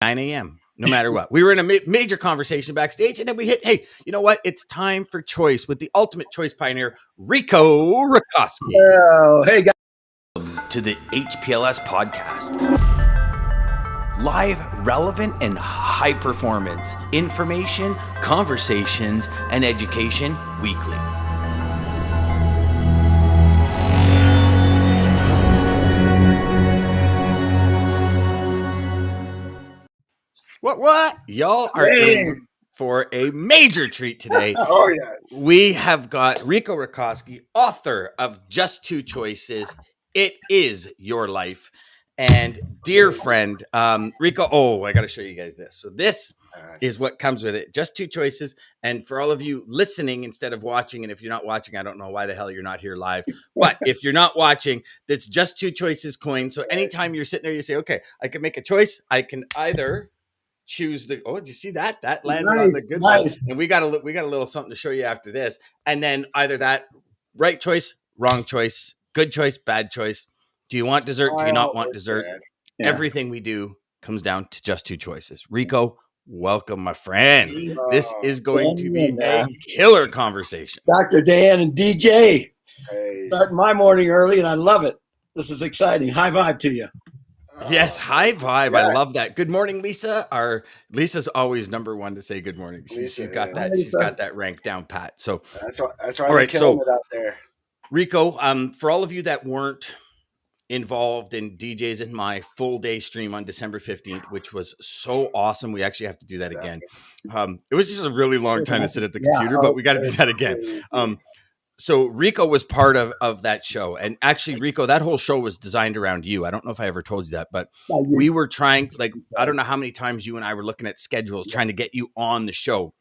9 a.m. No matter what. We were in a major conversation backstage, and then we hit, hey, you know what? It's time for choice with the ultimate choice pioneer, Rico Racosky. Oh, hey, guys. To the HPLS podcast. Live, relevant, and high performance information, conversations, and education weekly. What? Y'all are in for a major treat today. Oh, yes. We have got Rico Racosky, author of Just Two Choices. It is your life. And dear friend, Rico, I got to show you guys this. So this is what comes with it. Just Two Choices. And for all of you listening instead of watching, and if you're not watching, I don't know why the hell you're not here live. But if you're not watching, that's Just Two Choices coin. So anytime you're sitting there, you say, okay, I can make a choice. I can either choose the, did you see that landed on the good one? And we got a little something to show you after this. And then either that right choice, wrong choice, good choice, bad choice. Do you want dessert? Do you not want dessert? Yeah. Everything we do comes down to just two choices. Rico, welcome, my friend. This is going to be a killer conversation. Dr. Dan and DJ, starting my morning early, and I love it. This is exciting. High vibe to you. Yes, high vibe. Yeah. I love that. Good morning, Lisa. Lisa's always number one to say good morning. She's got that. She's got that rank down pat. So that's why all right, killing it out there. Rico, for all of you that weren't involved in DJs in my full day stream on December 15th, which was so awesome. We actually have to do that again. It was just a really long time to sit at the computer, but we got to do that again. So Rico was part of that show. And actually, Rico, that whole show was designed around you. I don't know if I ever told you that, but we were trying, I don't know how many times you and I were looking at schedules, trying to get you on the show.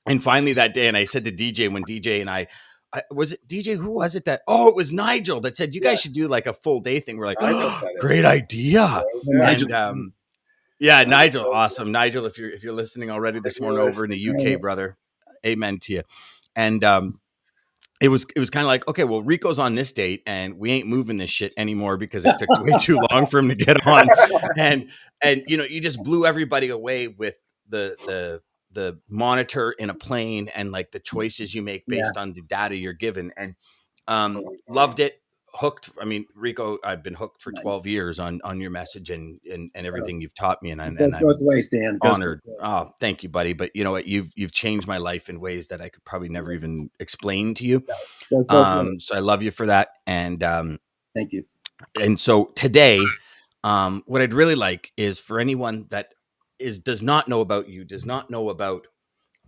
And finally that day, and I said to DJ, when DJ and I was it DJ? Who was it that? Oh, it was Nigel that said, you guys should do like a full day thing. We're like, great idea. And Nigel, awesome. Nigel, if you're listening already this morning over in the UK, brother, amen to you. And, it was kind of like, okay, well, Rico's on this date and we ain't moving this shit anymore because it took way too long for him to get on. And you just blew everybody away with the monitor in a plane and like the choices you make based on the data you're given. And loved it. Hooked. I mean, Rico, I've been hooked for 12 years on your message and everything you've taught me. And I'm both ways, Dan. Honored. Oh, thank you, buddy. But you know what? You've changed my life in ways that I could probably never even explain to you. So I love you for that. And thank you. And so today, what I'd really like is for anyone that does not know about you, does not know about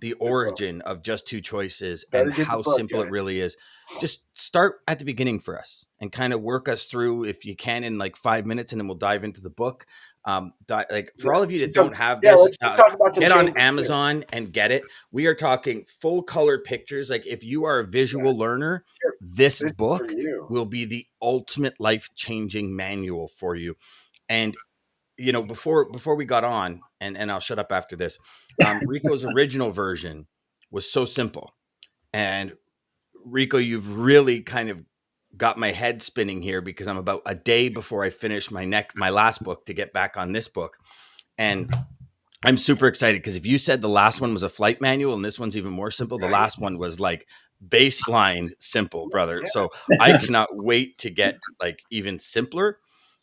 the origin of Just Two Choices and how simple it really is. Just start at the beginning for us and kind of work us through, if you can, in like 5 minutes, and then we'll dive into the book. For all of you that don't have this, get on Amazon and get it. We are talking full color pictures. Like if you are a visual learner, this book will be the ultimate life-changing manual for you. And before we got on, and I'll shut up after this, Rico's original version was so simple. And Rico, you've really kind of got my head spinning here because I'm about a day before I finish my last book to get back on this book. And I'm super excited because if you said the last one was a flight manual and this one's even more simple, the last one was like baseline simple, brother. So I cannot wait to get like even simpler.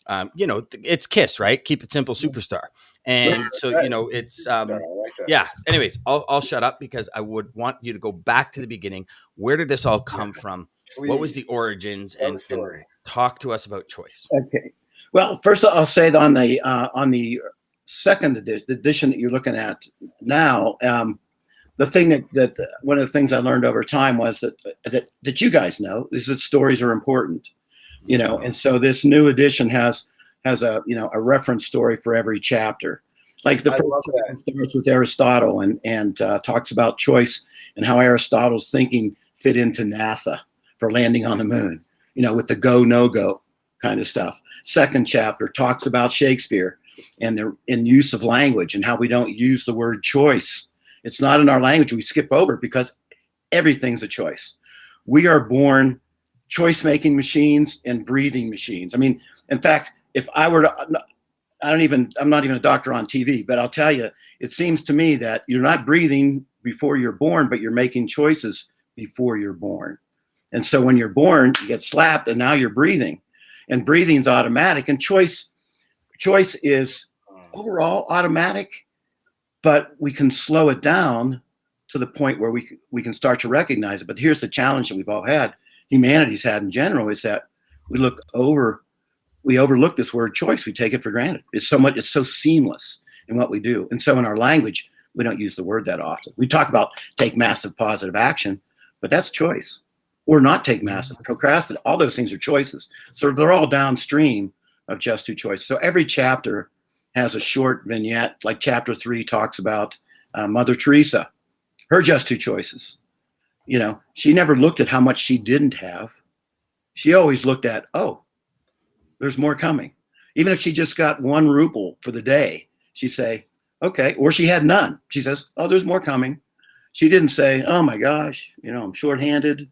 It's KISS, right? Keep it simple, superstar. And so, it's, anyways, I'll shut up because I would want you to go back to the beginning. Where did this all come from? Please. What was the origins and talk to us about choice? Okay. Well, first I'll say that on the second edition that you're looking at now, the thing that one of the things I learned over time was that you guys know is that stories are important. And so this new edition has a reference story for every chapter. Like the first chapter starts with Aristotle and talks about choice and how Aristotle's thinking fit into NASA for landing on the moon, with the go, no go kind of stuff. Second chapter talks about Shakespeare and the use of language and how we don't use the word choice. It's not in our language. We skip over it because everything's a choice. We are born choice-making machines and breathing machines. I mean, in fact, if I were to I'm not even a doctor on TV, but I'll tell you, it seems to me that you're not breathing before you're born, but you're making choices before you're born. And so when you're born, you get slapped and now you're breathing, and breathing's automatic, and choice is overall automatic, but we can slow it down to the point where we can start to recognize it. But here's the challenge that we've all had, humanity's had in general, is that we overlook this word choice. We take it for granted. It's so seamless in what we do. And so in our language, we don't use the word that often. We talk about take massive positive action, but that's choice. Or not take massive, procrastinate. All those things are choices. So they're all downstream of just two choices. So every chapter has a short vignette, like chapter 3 talks about Mother Teresa, her just two choices. She never looked at how much she didn't have. She always looked at, oh, there's more coming. Even if she just got 1 ruble for the day, she'd say, okay, or she had none. She says, oh, there's more coming. She didn't say, oh my gosh, I'm shorthanded.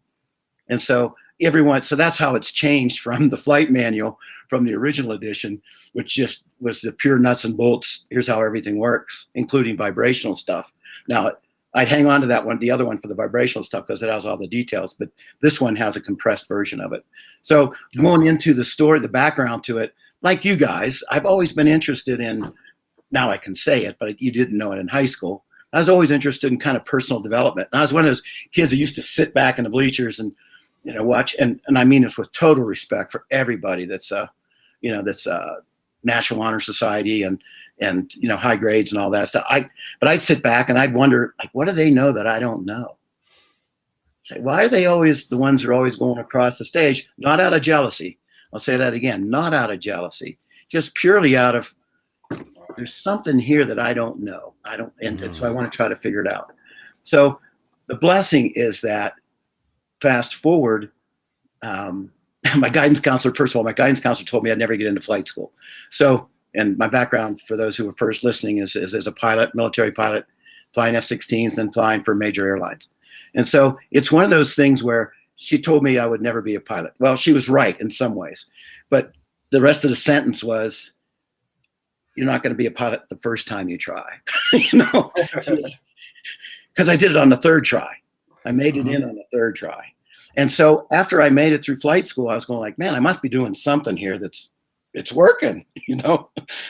And so that's how it's changed from the flight manual from the original edition, which just was the pure nuts and bolts. Here's how everything works, including vibrational stuff. Now, I'd hang on to that one, the other one, for the vibrational stuff, because it has all the details, but this one has a compressed version of it. So going into the story, the background to it, like you guys, I've always been interested in, now I can say it, but you didn't know it in high school. I was always interested in kind of personal development. And I was one of those kids that used to sit back in the bleachers and watch, and I mean this with total respect for everybody that's National Honor Society and high grades and all that stuff. But I'd sit back and I'd wonder, like, what do they know that I don't know? Say, why are they always the ones that are always going across the stage? Not out of jealousy. I'll say that again, not out of jealousy, just purely out of, there's something here that I don't know. And so I want to try to figure it out. So the blessing is that, fast forward, my guidance counselor told me I'd never get into flight school. So, and my background, for those who are first listening, is as a pilot, military pilot, flying F-16s, then flying for major airlines. And so it's one of those things where she told me I would never be a pilot. Well, she was right in some ways, but the rest of the sentence was, you're not going to be a pilot the first time you try, because I did it on the 3rd try. I made it in on the 3rd try. And so after I made it through flight school, I was going like, man, I must be doing something here it's working,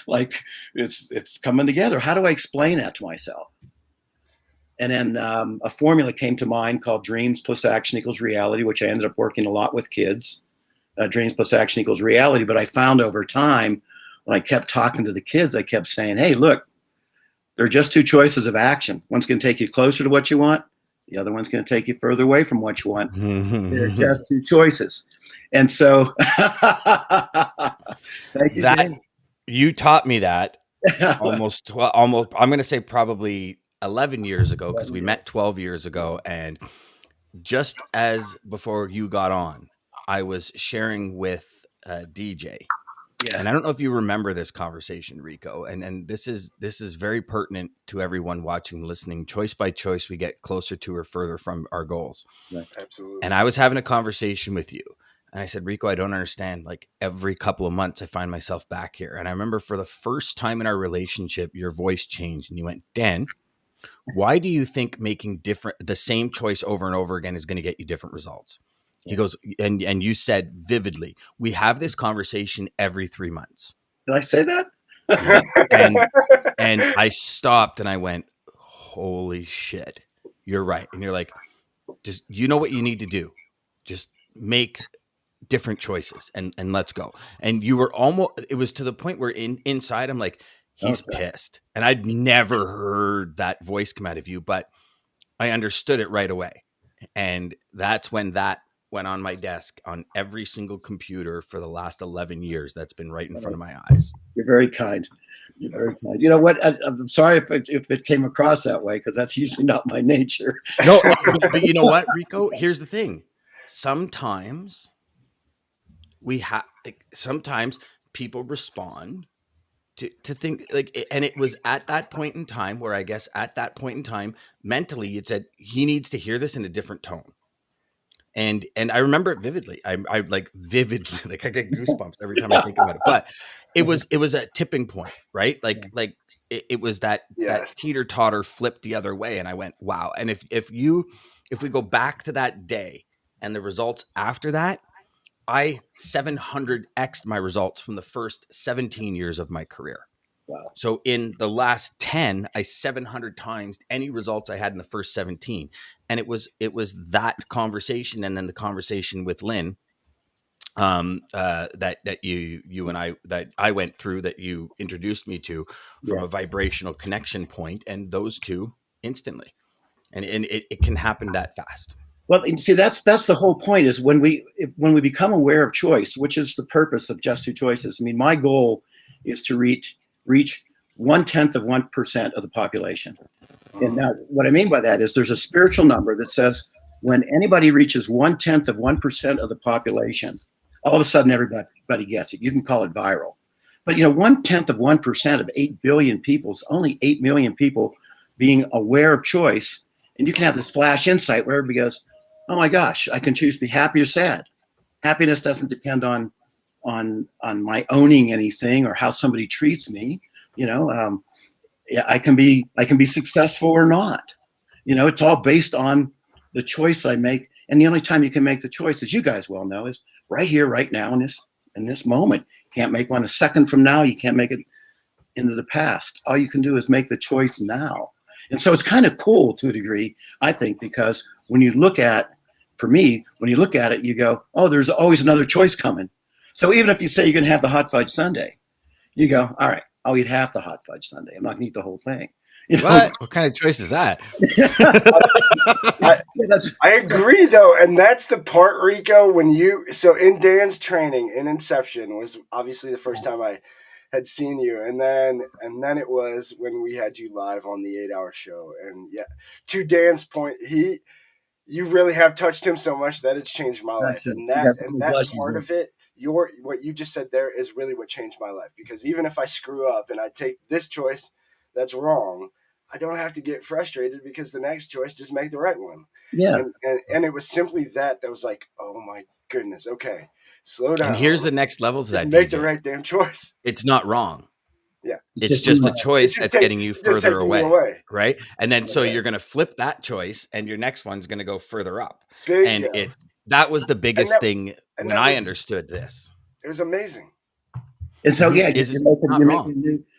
like it's coming together. How do I explain that to myself? And then a formula came to mind called dreams plus action equals reality, which I ended up working a lot with kids. Dreams plus action equals reality. But I found over time, when I kept talking to the kids, I kept saying, hey, look, there are just 2 choices of action. One's going to take you closer to what you want. The other one's going to take you further away from what you want. They're just 2 choices. And so thank you, that you taught me that almost, I'm going to say probably 11 years ago, because we met 12 years ago. And just as before you got on, I was sharing with DJ. Yeah. And I don't know if you remember this conversation, Rico, and this is very pertinent to everyone watching, listening. Choice by choice, we get closer to or further from our goals. Right. Absolutely. And I was having a conversation with you, and I said, Rico, I don't understand. Like, every couple of months, I find myself back here. And I remember for the first time in our relationship, your voice changed, and you went, Dan, why do you think making the same choice over and over again is going to get you different results? He goes, and you said vividly, we have this conversation every 3 months. Did I say that? and I stopped and I went, holy shit, you're right. And you're like, just, what you need to do, just make different choices and let's go. And you were it was to the point where inside I'm like, he's pissed. And I'd never heard that voice come out of you, but I understood it right away. And that's when that went on my desk on every single computer for the last 11 years. That's been right in front of my eyes. You're very kind. You're very kind. You know what? I'm sorry if it came across that way, because that's usually not my nature. No, but you know what, Rico? Here's the thing. Sometimes sometimes people respond to think like, and it was at that point in time where I guess at that point in time, mentally, it said he needs to hear this in a different tone. And I remember it vividly. I like vividly, like I get goosebumps every time I think about it. But it was a tipping point, right? Like it was that Yes. teeter totter flipped the other way, and I went, wow. And if we go back to that day and the results after that, I 700x'd my results from the first 17 years of my career. Wow. So in the last 10, I 700 times any results I had in the first 17. And it was that conversation, and then the conversation with Lynn that you and I went through, that you introduced me to, from a vibrational connection point, and those two instantly. And it can happen that fast. Well, and see, that's the whole point, is when we become aware of choice, which is the purpose of Just Two Choices. I mean, my goal is to reach 0.1% of the population. And now what I mean by that is there's a spiritual number that says when anybody reaches 0.1% of the population, all of a sudden everybody gets it. You can call it viral. But 0.1% of 8 billion people is only 8 million people being aware of choice. And you can have this flash insight where everybody goes, oh my gosh, I can choose to be happy or sad. Happiness doesn't depend on my owning anything or how somebody treats me. I can be successful or not. It's all based on the choice I make. And the only time you can make the choice, as you guys well know, is right here, right now, in this moment. You can't make one a second from now. You can't make it into the past. All you can do is make the choice now. And so it's kind of cool to a degree, I think, because when you look at it, you go, oh, there's always another choice coming. So even if you say you're going to have the hot fudge sundae, you go, all right, I'll eat half the hot fudge sundae. I'm not going to eat the whole thing. What kind of choice is that? I agree, though, and that's the part, Rico, so in Dan's training in Inception was obviously the first time I had seen you, and then it was when we had you live on the 8-hour show. And yeah, to Dan's point, you really have touched him so much that it's changed my life, and that part of it, what you just said there is really what changed my life, because even if I screw up and I take this choice that's wrong, I don't have to get frustrated, because the next choice, just make the right one. Yeah. And it was simply that was like, oh my goodness, okay, slow down. And here's the next level to that. Make the right damn choice. It's not wrong. Yeah. It's just a choice that's getting you further away. Right. And then so you're going to flip that choice, and your next one's going to go further up. That was the biggest thing when I understood this. It was amazing. And so, you're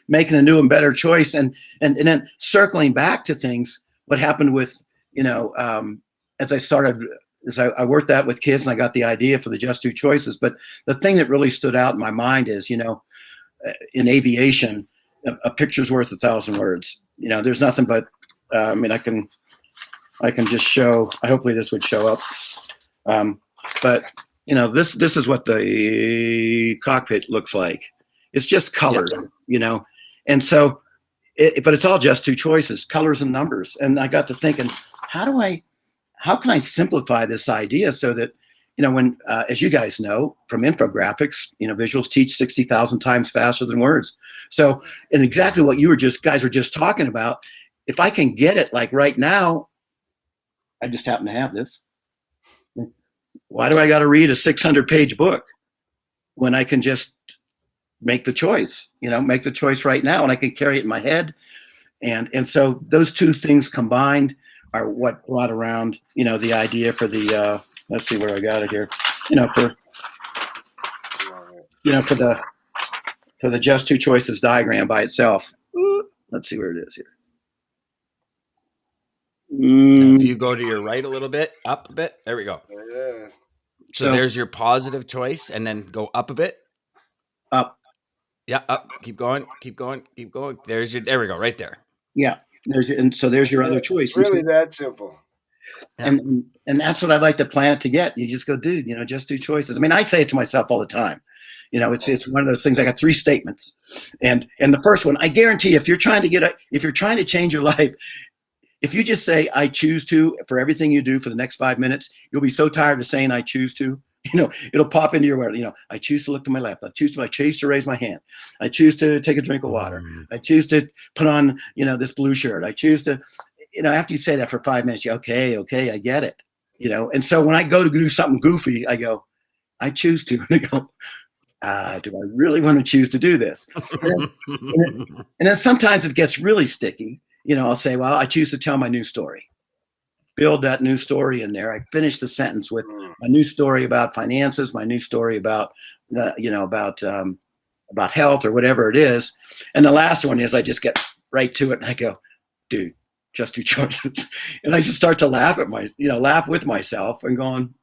making a new and better choice. And then circling back to things, what happened with, as I worked that with kids, and I got the idea for the Just Two Choices. But the thing that really stood out in my mind is, in aviation, a picture's worth 1,000 words. There's nothing but, I can just show, hopefully this would show up. But this is what the cockpit looks like. It's just colors, and so, but it's all just two choices, colors and numbers. And I got to thinking, how can I simplify this idea so that, when, as you guys know from infographics, visuals teach 60,000 times faster than words. So, and exactly what guys were just talking about, if I can get it like right now, I just happen to have this. Why do I got to read a 600-page book when I can just make the choice, make the choice right now, and I can carry it in my head. And so those two things combined are what brought around, the idea for the, let's see where I got it here, for the Just Two Choices diagram by itself. Let's see where it is here. If you go to your right a little bit, up a bit, there we go. There it is. So there's your positive choice, and then go up a bit. Up. Yeah, up. Keep going. There we go, right there. Yeah. There's your other choice. It's really that simple. And that's what I'd like to plan it to get. You just go, dude, just two choices. I mean, I say it to myself all the time. It's one of those things. I got 3 statements, and the first one, I guarantee, if you're trying to change your life, if you just say, I choose to, for everything you do for the next 5 minutes, you'll be so tired of saying, I choose to, it'll pop into your world. I choose to look to my left. I choose to raise my hand. I choose to take a drink of water. I choose to put on, this blue shirt. I choose to, after you say that for 5 minutes, okay, I get it. And so when I go to do something goofy, I go, I choose to. And I go, do I really want to choose to do this? And then sometimes it gets really sticky. I'll say, well, I choose to tell my new story. Build that new story in there. I finish the sentence with my new story about finances, my new story about, about health or whatever it is. And the last one is I just get right to it and I go, dude, just two choices. And I just start to laugh laugh with myself and going,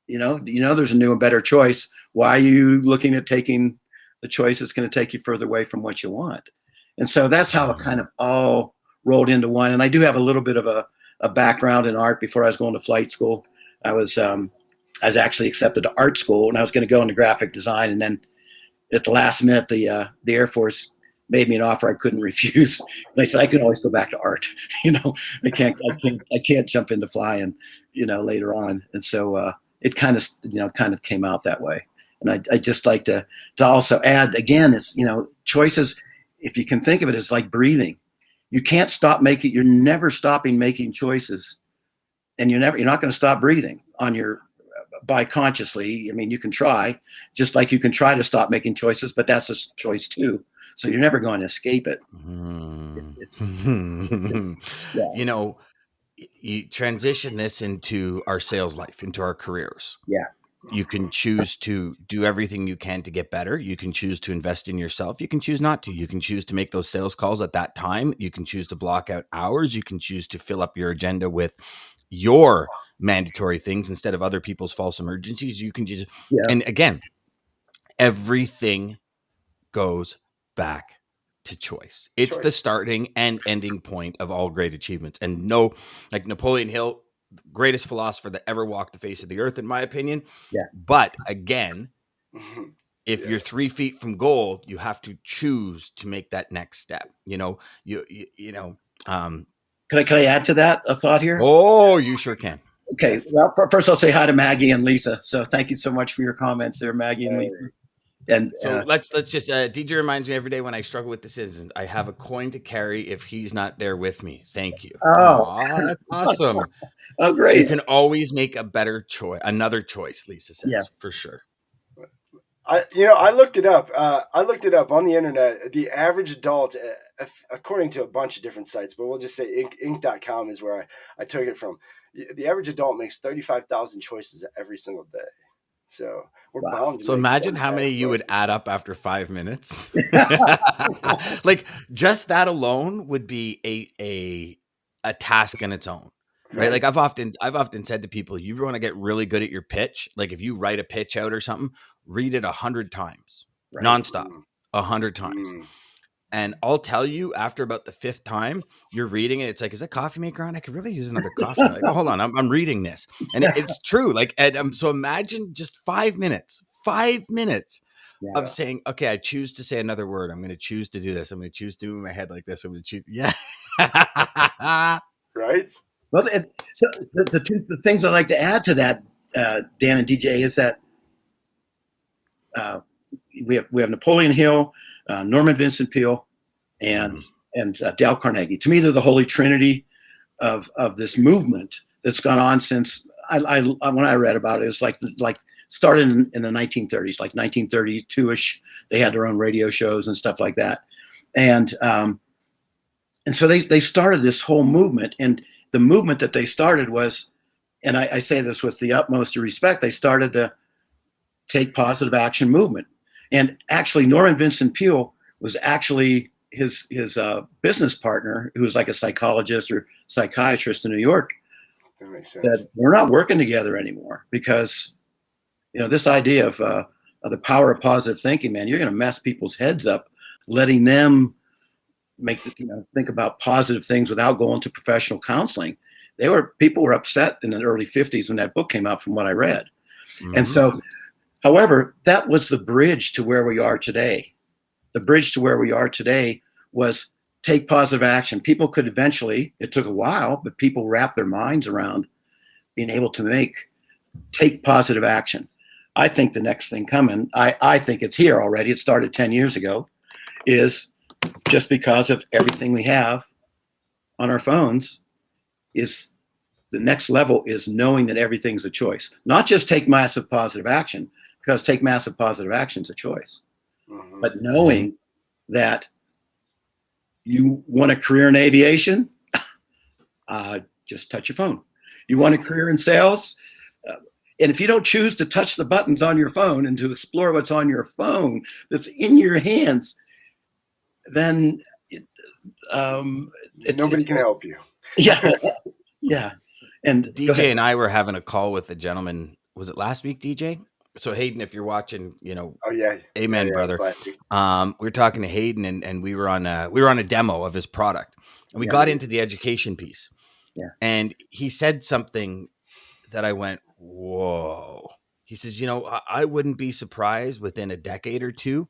there's a new and better choice. Why are you looking at taking the choice that's going to take you further away from what you want? And so that's how it kind of all rolled into one. And I do have a little bit of a background in art. Before I was going to flight school, I was actually accepted to art school, and I was going to go into graphic design. And then at the last minute, the Air Force made me an offer I couldn't refuse. And I said, I can always go back to art. I can't jump into flying, later on. And so it kind of came out that way. And I just like to also add again, is, choices, if you can think of it as like breathing, you can't stop making, you're never stopping making choices, and you're not going to stop breathing by consciously. I mean, you can try, just like you can try to stop making choices, but that's a choice too. So you're never going to escape it. Yeah. You transition this into our sales life, into our careers. Yeah. You can choose to do everything you can to get better. You can choose to invest in yourself. You can choose not to. You can choose to make those sales calls at that time. You can choose to block out hours. You can choose to fill up your agenda with your mandatory things instead of other people's false emergencies. You can just, and again, everything goes back to choice. It's the starting and ending point of all great achievements. And like Napoleon Hill, greatest philosopher that ever walked the face of the earth, in my opinion. Yeah. But again, if you're 3 feet from gold, you have to choose to make that next step. Can I add to that a thought here? Oh, you sure can. Okay. Yes. Well, first I'll say hi to Maggie and Lisa. So thank you so much for your comments there, Maggie and Lisa. And so let's just DJ reminds me every day when I struggle with decisions, I have a coin to carry if he's not there with me. Thank you. Oh, that's awesome. Oh, great. You can always make a better choice, another choice, Lisa says, for sure. I looked it up. I looked it up on the internet. The average adult, according to a bunch of different sites, but we'll just say Inc.com is where I took it from. The average adult makes 35,000 choices every single day. So we're bound to. So imagine how many you would add up after 5 minutes. Like just that alone would be a task in its own. Right. Like I've often said to people, you want to get really good at your pitch. Like if you write a pitch out or something, read it 100 times, nonstop, 100 times. And I'll tell you, after about the 5th time you're reading it, it's like, is that coffee maker on? I could really use another coffee. Like, oh, hold on, I'm reading this, and it's true. Like, so imagine just 5 minutes of saying, okay, I choose to say another word. I'm going to choose to do this. I'm going to choose to move my head like this. I'm going to choose. Yeah. Right. Well, so the things I'd like to add to that, Dan and DJ, is that we have Napoleon Hill, Norman Vincent Peale, and Dale Carnegie. To me, they're the holy trinity of this movement that's gone on since when I read about it. It's like started in the 1930s, like 1932ish. They had their own radio shows and stuff like that, and so they started this whole movement. And the movement that they started was, and I say this with the utmost respect, they started the Take Positive Action movement. And actually, Norman Vincent Peale was actually his business partner, who was like a psychologist or psychiatrist in New York. That makes sense. That we're not working together anymore because, this idea of the power of positive thinking, man, you're going to mess people's heads up, letting them think about positive things without going to professional counseling. People were upset in the early 50s when that book came out, from what I read. And so, however, that was the bridge to where we are today. The bridge to where we are today was take positive action. People could eventually, it took a while, but people wrapped their minds around being able to take positive action. I think the next thing coming, I think it's here already. It started 10 years ago, is just because of everything we have on our phones is the next level is knowing that everything's a choice, not just take massive positive action, because take massive positive action is a choice, but knowing that you want a career in aviation, just touch your phone. You want a career in sales, and if you don't choose to touch the buttons on your phone and to explore what's on your phone that's in your hands, then nobody can help you. Yeah, yeah. And DJ and I were having a call with a gentleman. Was it last week, DJ? So Hayden, if you're watching, Oh yeah, amen, brother. We were talking to Hayden, and we were on a demo of his product, and we got into the education piece. Yeah. And he said something that I went, whoa. He says, I wouldn't be surprised within a decade or two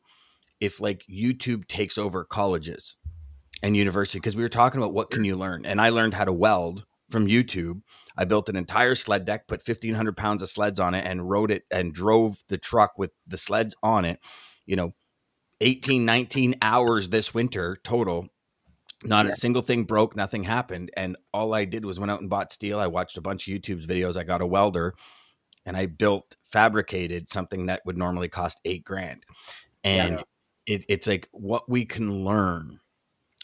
if like YouTube takes over colleges and university, because we were talking about what can you learn, and I learned how to weld from YouTube. I built an entire sled deck, put 1,500 pounds of sleds on it, and rode it and drove the truck with the sleds on it, 18, 19 hours this winter total. Not a single thing broke, nothing happened. And all I did was went out and bought steel. I watched a bunch of YouTube's videos. I got a welder, and I fabricated something that would normally cost $8,000. And it's like what we can learn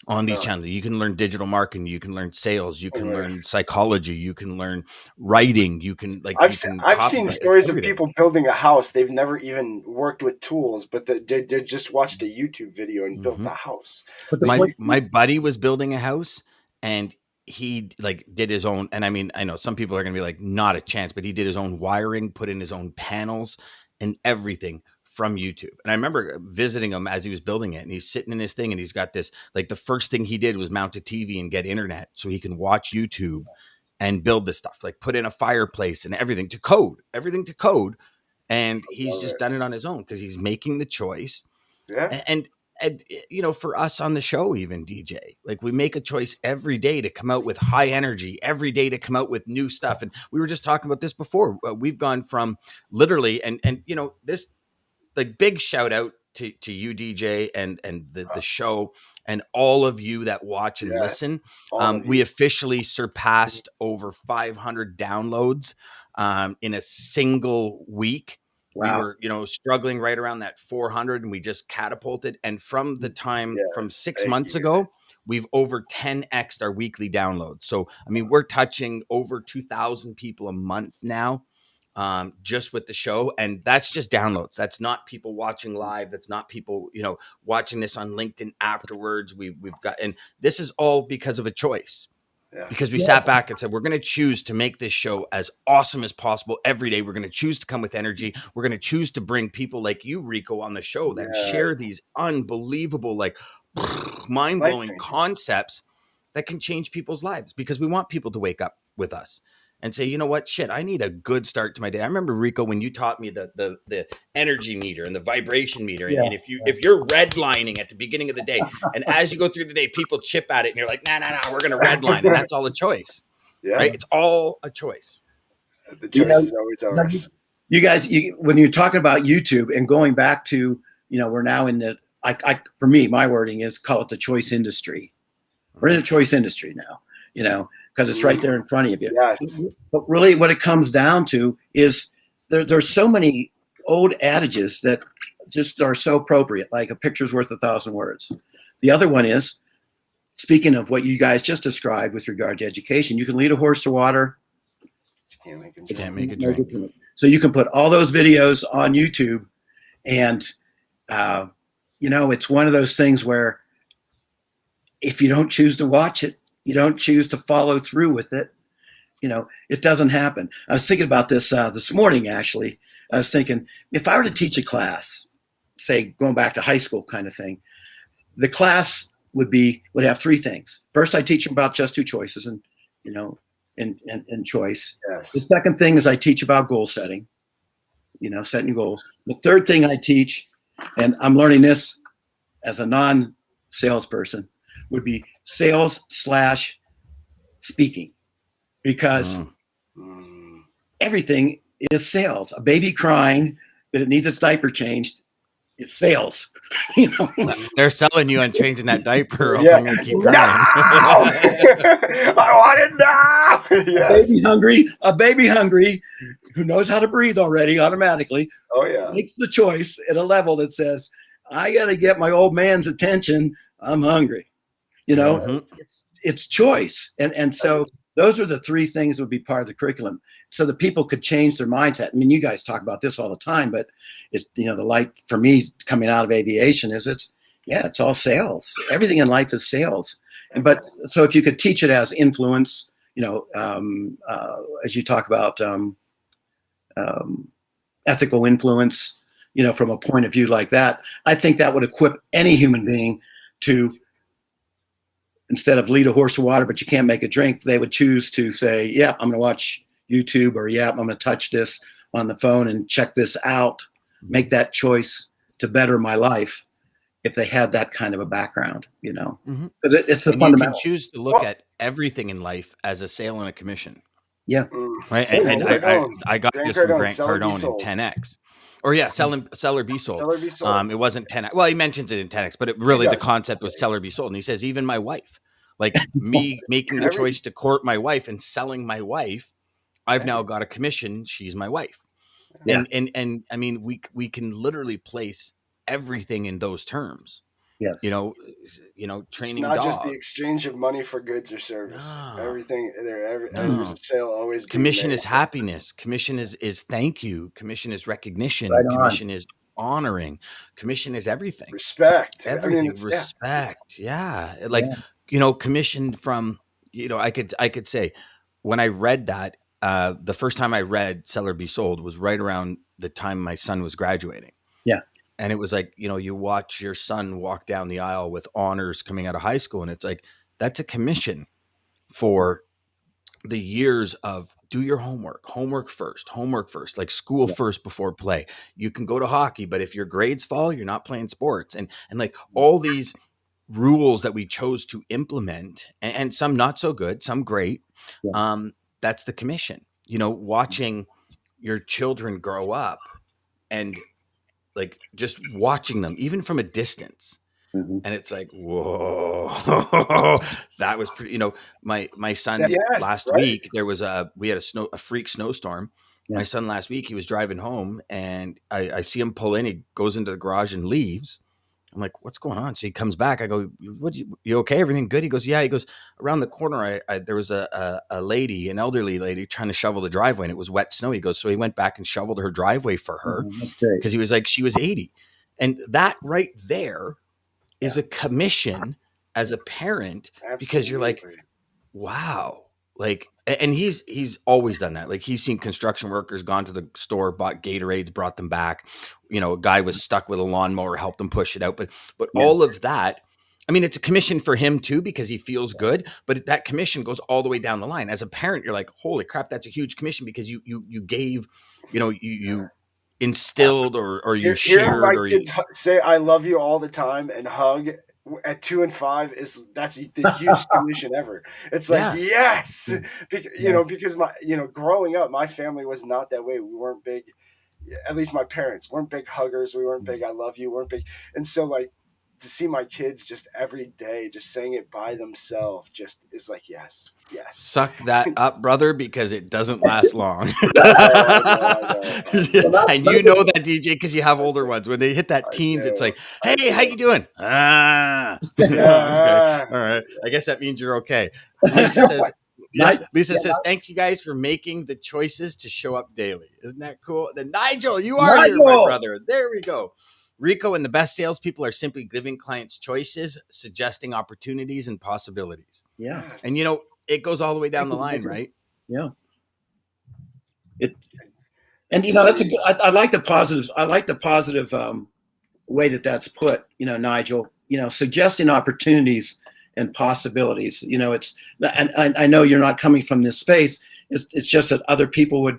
on these channels. You can learn digital marketing, you can learn sales, you can learn psychology, you can learn writing, you can I've seen stories of people building a house. They've never even worked with tools, but they just watched a YouTube video and built a house. But my buddy was building a house, and he like did his own, and I mean, I know some people are gonna be like, not a chance, but he did his own wiring, put in his own panels and everything from YouTube. And I remember visiting him as he was building it, and he's sitting in his thing, and he's got this, like the first thing he did was mount a TV and get internet so he can watch YouTube and build this stuff, like put in a fireplace and everything to code. And he's just done it on his own because he's making the choice. Yeah. And for us on the show, even DJ, like we make a choice every day to come out with high energy, every day to come out with new stuff. And we were just talking about this before. We've gone from literally, and this, like, big shout out to you, DJ, and the show, and all of you that watch and listen. We officially surpassed over 500 downloads in a single week. Wow. We were, struggling right around that 400, and we just catapulted. And from the time from 6 months ago, we've over 10x'd our weekly downloads. So, I mean, we're touching over 2,000 people a month now. Just with the show, and that's just downloads. That's not people watching live. That's not people, watching this on LinkedIn afterwards. We've got, and this is all because of a choice. Because we sat back and said, we're going to choose to make this show as awesome as possible every day. We're going to choose to come with energy. We're going to choose to bring people like you, Rico, on the show that share these unbelievable, like mind-blowing concepts that can change people's lives, because we want people to wake up with us and say, you know what, shit, I need a good start to my day. I remember, Rico, when you taught me the energy meter and the vibration meter. And if you're redlining at the beginning of the day, and as you go through the day, people chip at it, and you're like, nah, we're going to redline. And that's all a choice, right? It's all a choice. The choice is always ours. You guys, when you're talking about YouTube and going back to, we're now in the, for me, my wording is call it the choice industry. We're in a choice industry now, because it's right there in front of you. Yes. But really what it comes down to is there's so many old adages that just are so appropriate, like a picture's worth 1,000 words. The other one is, speaking of what you guys just described with regard to education, you can lead a horse to water. You can't make it drink. So you can put all those videos on YouTube, and, it's one of those things where if you don't choose to watch it, you don't choose to follow through with it, it doesn't happen. I was thinking about this this morning, actually. I was thinking, if I were to teach a class, say going back to high school kind of thing, the class would have three things. First, I teach them about just two choices and choice. Yes. The second thing is I teach about goal setting, setting goals. The third thing I teach, and I'm learning this as a non-salesperson, would be sales/speaking, because everything is sales. A baby crying that it needs its diaper changed, it's sales. They're selling you on changing that diaper, or else I'm going to keep crying. I want it now. Yes. A baby hungry, who knows how to breathe already automatically, Oh yeah. makes the choice at a level that says, I got to get my old man's attention. I'm hungry. You know, Mm-hmm. it's choice. And so those are the three things that would be part of the curriculum so that people could change their mindset. I mean, you guys talk about this all the time, but it's, the light for me coming out of aviation is it's all sales. Everything in life is sales. But so if you could teach it as influence, as you talk about um, ethical influence, from a point of view like that, I think that would equip any human being to, instead of lead a horse to water, but you can't make it drink, they would choose to say, yeah, I'm going to watch YouTube, or yeah, I'm going to touch this on the phone and check this out, make that choice to better my life if they had that kind of a background, Mm-hmm. because it's the And you can fundamental. choose to look Well, at everything in life as a sale and a commission. Yeah. Right. Oh, And Grant yeah. Cardone. I got Grant this from Cardone. Grant Sell or be Cardone in sold. 10X. Or yeah, sell or be sold. Sell or be sold. It wasn't 10X. Well, he mentions it in 10X, but He the does. concept was sell or be sold. And he says, even my wife, like me making the choice to court my wife and selling my wife, I've now got a commission. She's my wife. Yeah. And I mean, we can literally place everything in those terms. Yes. It's Training not just the dogs. exchange of money for goods or service. No, Everything there. There's no. a sale always being Commission made. is happiness. Commission is thank you. Commission is recognition. Right on. Commission is honoring. Commission is everything. Respect. I mean, Everything. it's Respect. Yeah. Like, Yeah. commission from, I could say when I read that, the first time I read Sell or Be Sold was right around the time my son was graduating. Yeah. And it was like, you watch your son walk down the aisle with honors coming out of high school. And it's like, that's a commission for the years of do your homework first, like school Yeah. first before play. You can go to hockey, but if your grades fall, you're not playing sports. And like all these rules that we chose to implement, and some not so good, some great. Yeah. That's the commission, watching your children grow up and like just watching them, even from a distance. Mm-hmm. And it's like, whoa, that was pretty. My son yes, last right. week we had a freak snowstorm. Yeah. My son last week, he was driving home, and I see him pull in. He goes into the garage and leaves. I'm like, what's going on? So he comes back. I go, you okay? Everything good? He goes, yeah. He goes, around the corner, there was a lady, an elderly lady, trying to shovel the driveway, and it was wet snow. He goes, so he went back and shoveled her driveway for her That's great. because he was like, she was 80, and that right there is a commission as a parent. Absolutely. Because you're like, wow. Like, and he's always done that. Like, he's seen construction workers gone to the store, bought Gatorades, brought them back. A guy was stuck with a lawnmower, helped him push it out. But all of that, I mean, it's a commission for him too, because he feels good, but that commission goes all the way down the line. As a parent, you're like, holy crap, that's a huge commission, because you gave, you instilled or you shared, my or kids say I love you all the time and hug at 2 and 5 that's the huge commission ever. It's like, yes, because my growing up, my family was not that way. We weren't big, at least my parents weren't big huggers. We weren't big I love you, weren't big. And so like to see my kids just every day just saying it by themselves just is like, yes. Suck that up, brother, because it doesn't last long. I know. And you know that, DJ, because you have older ones. When they hit that teens, it's like, hey, how you doing? Okay. All right. I guess that means you're okay. Lisa says, thank you guys for making the choices to show up daily. Isn't that cool? Then Nigel, you are here, my brother. There we go. Rico and the best salespeople are simply giving clients choices, suggesting opportunities and possibilities. Yeah. And it goes all the way down the line, right? Yeah. That's a good. I like the positive. I like the positive way that's put. Nigel. Suggesting opportunities and possibilities. It's, and I know you're not coming from this space. It's just that other people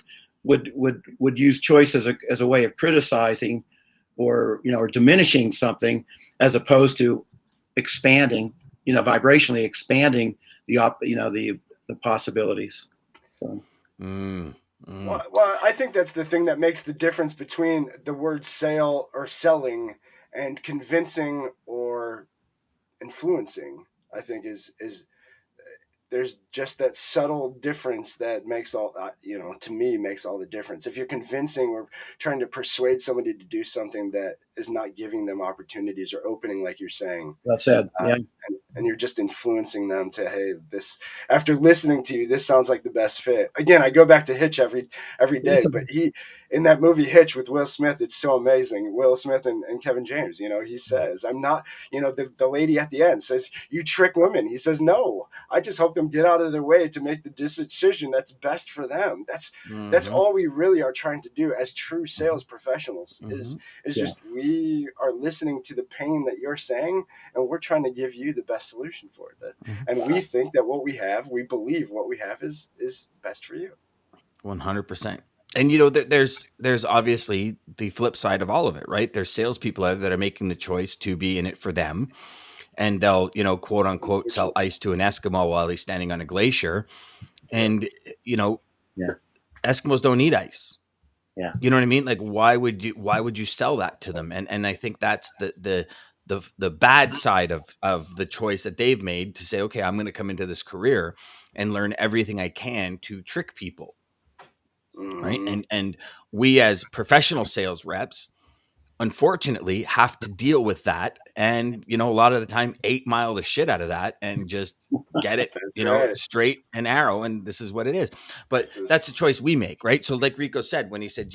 would use choice as a way of criticizing, or diminishing something, as opposed to expanding. Vibrationally expanding the possibilities. So. Well, I think that's the thing that makes the difference between the word sale or selling and convincing or influencing. I think is there's just that subtle difference that makes all to me makes all the difference. If you're convincing or trying to persuade somebody to do something that is not giving them opportunities or opening, like you're saying, Well said. uh, Yeah. and you're just influencing them to, hey, this, after listening to you, this sounds like the best fit. Again, I go back to Hitch every day, but he, in that movie Hitch with Will Smith, it's so amazing. Will Smith and Kevin James, he says, I'm not, the lady at the end says, you trick women. He says, no, I just help them get out of their way to make the decision that's best for them. That's Mm-hmm. all we really are trying to do as true Mm-hmm. sales professionals, Mm-hmm. is Yeah. just, we are listening to the pain that you're saying, and we're trying to give you the best solution for it. And we think that we believe what we have is best for you. 100%. And there's obviously the flip side of all of it, right? There's salespeople out there that are making the choice to be in it for them, and they'll, quote unquote, sell ice to an Eskimo while he's standing on a glacier. Yep. And you know, Yeah. Eskimos don't eat ice. Yeah. You know what I mean? Like, why would you sell that to them? And I think that's the bad side of the choice that they've made, to say, okay, I'm going to come into this career and learn everything I can to trick people, right? Mm-hmm. And we, as professional sales reps, unfortunately have to deal with that, and a lot of the time 8 mile the shit out of that and just get it, That's right. straight and arrow, and this is what it is. But This is that's a choice we make, right? So like Rico said, when he said,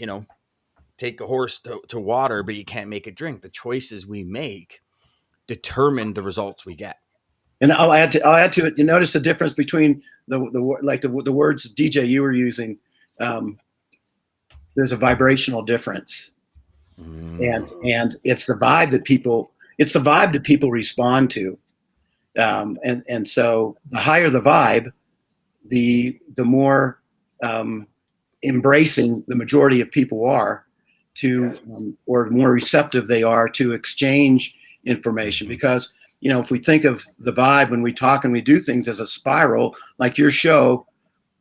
take a horse to water, but you can't make it drink. The choices we make determine the results we get. And I'll add to it. You notice the difference between the words DJ you were using. Um, there's a vibrational difference, and mm, and it's the vibe that people respond to, and so the higher the vibe, the more embracing the majority of people are to, yes. or more receptive they are to exchange information. Mhm. Because if we think of the vibe when we talk and we do things as a spiral, like your show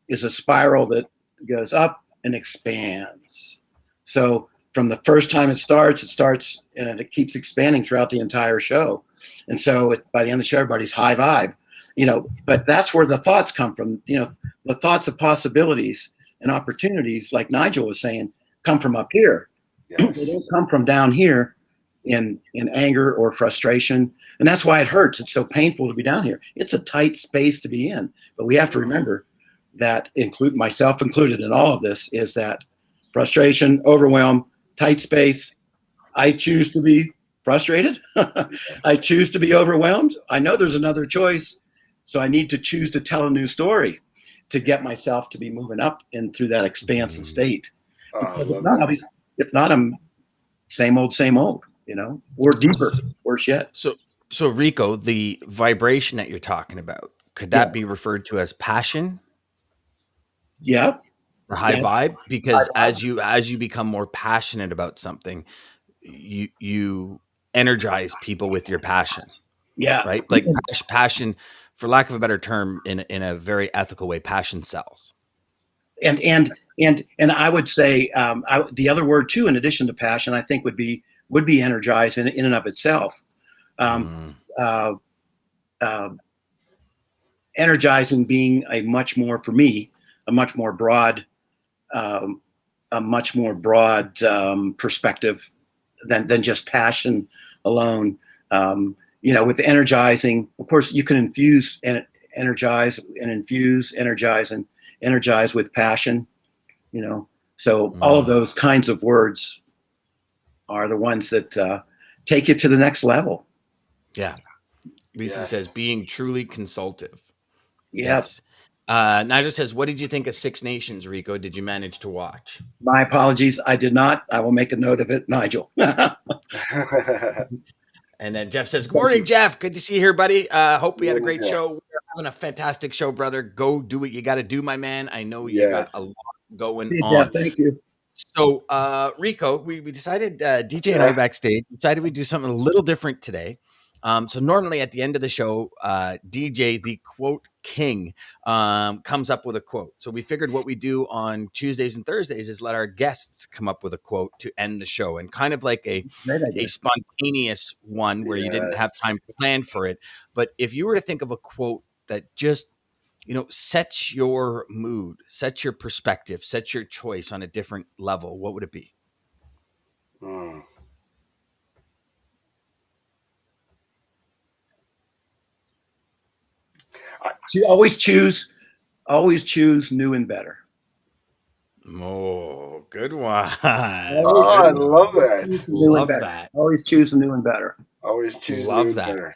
is a spiral that goes up and expands. So from the first time it starts and it keeps expanding throughout the entire show. And so by the end of the show, everybody's high vibe, but that's where the thoughts come from. The thoughts of possibilities and opportunities, like Nigel was saying, come from up here. They Yes. don't come from down here in anger or frustration. And that's why it hurts. It's so painful to be down here. It's a tight space to be in. But we have to remember that, include myself included in all of this, is that frustration, overwhelm, tight space. I choose to be frustrated. I choose to be overwhelmed. I know there's another choice. So I need to choose to tell a new story to get myself to be moving up and through that expansive Mhm. state. Oh, I Because love that. if not, I'm same old, or deeper, worse yet. So Rico, the vibration that you're talking about, could Yeah. that be referred to as passion, Yeah. or high Yeah. vibe? Because as you become more passionate about something, you energize people with your passion, Yeah. right? Like passion, for lack of a better term, in a very ethical way, passion sells. And I would say, the other word too, in addition to passion, I think would be energized in and of itself. Um, Mm. uh, uh, Energizing being for me, a much more broad, um, perspective than just passion alone. With the energizing, of course, you can energize and infuse, energize with passion. So all of Mm. those kinds of words are the ones that take you to the next level. Yeah. Lisa Yes. says, being truly consultative. Yeah. Yes. Nigel says, what did you think of Six Nations, Rico? Did you manage to watch? My apologies. I did not. I will make a note of it, Nigel. Thank And then Jeff says, good morning, you. Jeff. Good to see you here, buddy. Hope we had a Morning, great Jeff. show. We're having a fantastic show, brother. Go do what you got to do, my man. I know you got a Yes. lot going See you, Jeff. on. Thank you. So, Rico, we decided, DJ and I Yeah. backstage decided we'd do something a little different today. So normally at the end of the show, DJ, the quote king, comes up with a quote. So we figured what we do on Tuesdays and Thursdays is let our guests come up with a quote to end the show, and kind of like a Great idea. spontaneous one where you didn't have Yes. time to plan for it. But if you were to think of a quote that just sets your mood, sets your perspective, sets your choice on a different level, what would it be? Mm. Always choose new and better. Oh, good one. Oh, I Good one. love that. Love that. Always choose the new and better. Always choose new Love and that. better.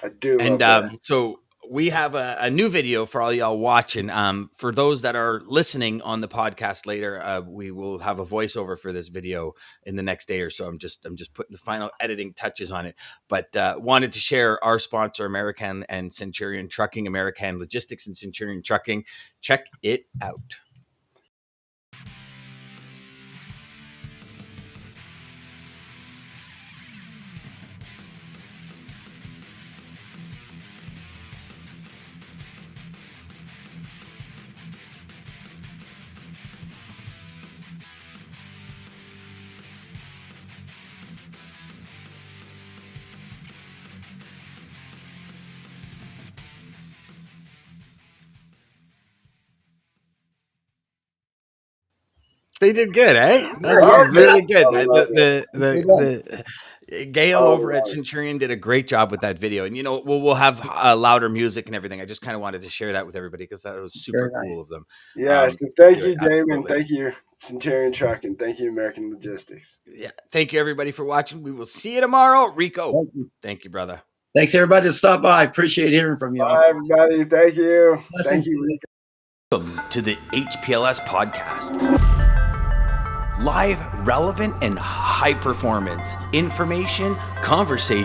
I do love And that. so we have a new video for all y'all watching. For those that are listening on the podcast later, we will have a voiceover for this video in the next day or so. I'm just putting the final editing touches on it. But wanted to share our sponsor, American and Centurion Trucking, American Logistics and Centurion Trucking. Check it out. They did good, eh? That's really good. I love it. The Gail Oh, over at love it. Centurion did a great job with that video, and we'll have louder music and everything. I just kind of wanted to share that with everybody because that was super Very cool of nice. them. Yeah, so thank Yeah, you, Daman. absolutely. Thank you, Centurion Trucking. Thank you, American Logistics. Yeah, thank you everybody for watching. We will see you tomorrow, Rico. Thank you, brother. Thanks everybody to stop by. Appreciate hearing from you. Bye, everybody. Thank you. Blessings Thank you, Rico. Welcome to the HPLS podcast. Live, relevant, and high performance information, conversation.